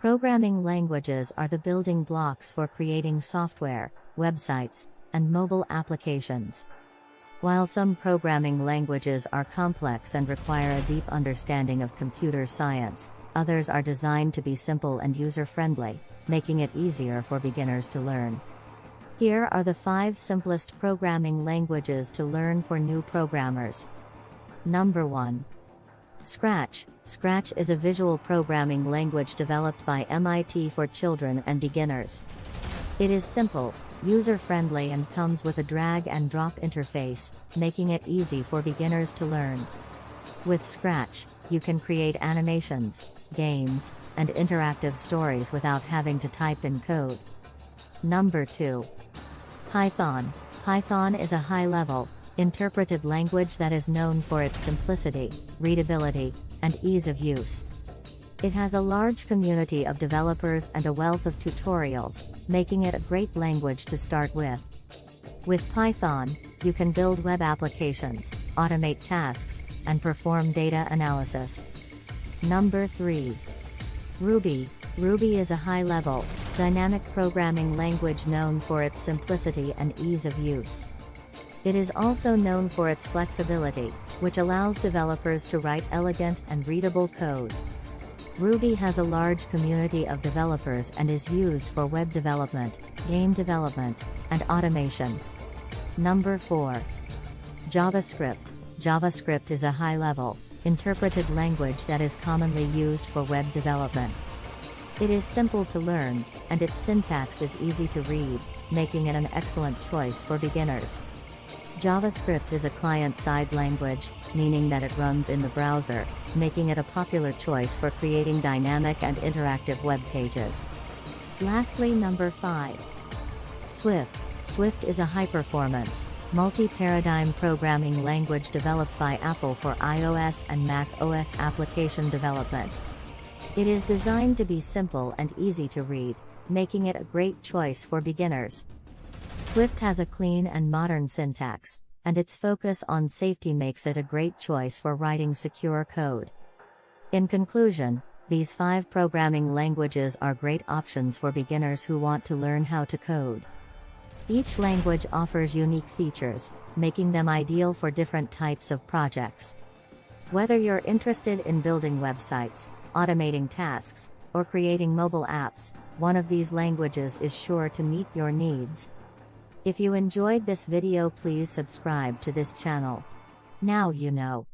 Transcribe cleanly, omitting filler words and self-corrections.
Programming languages are the building blocks for creating software, websites, and mobile applications. While some programming languages are complex and require a deep understanding of computer science, others are designed to be simple and user-friendly, making it easier for beginners to learn. Here are the 5 simplest programming languages to learn for new programmers. Number 1. Scratch. Scratch is a visual programming language developed by MIT for children and beginners. It is simple, user-friendly and comes with a drag-and-drop interface, making it easy for beginners to learn. With Scratch, you can create animations, games, and interactive stories without having to type in code. Number 2. Python. Python is a high-level, interpreted language that is known for its simplicity, readability, and ease of use. It has a large community of developers and a wealth of tutorials, making it a great language to start with. With Python, you can build web applications, automate tasks, and perform data analysis. Number 3. Ruby. Ruby is a high-level, dynamic programming language known for its simplicity and ease of use. It is also known for its flexibility, which allows developers to write elegant and readable code. Ruby has a large community of developers and is used for web development, game development, and automation. Number 4. JavaScript. JavaScript is a high-level, interpreted language that is commonly used for web development. It is simple to learn, and its syntax is easy to read, making it an excellent choice for beginners. JavaScript is a client-side language, meaning that it runs in the browser, making it a popular choice for creating dynamic and interactive web pages. Lastly, number 5. Swift. Swift is a high-performance, multi-paradigm programming language developed by Apple for iOS and Mac OS application development. It is designed to be simple and easy to read, making it a great choice for beginners. Swift has a clean and modern syntax, and its focus on safety makes it a great choice for writing secure code. In conclusion, these 5 programming languages are great options for beginners who want to learn how to code. Each language offers unique features, making them ideal for different types of projects. Whether you're interested in building websites, automating tasks, or creating mobile apps, one of these languages is sure to meet your needs. If you enjoyed this video, please subscribe to this channel. Now you know.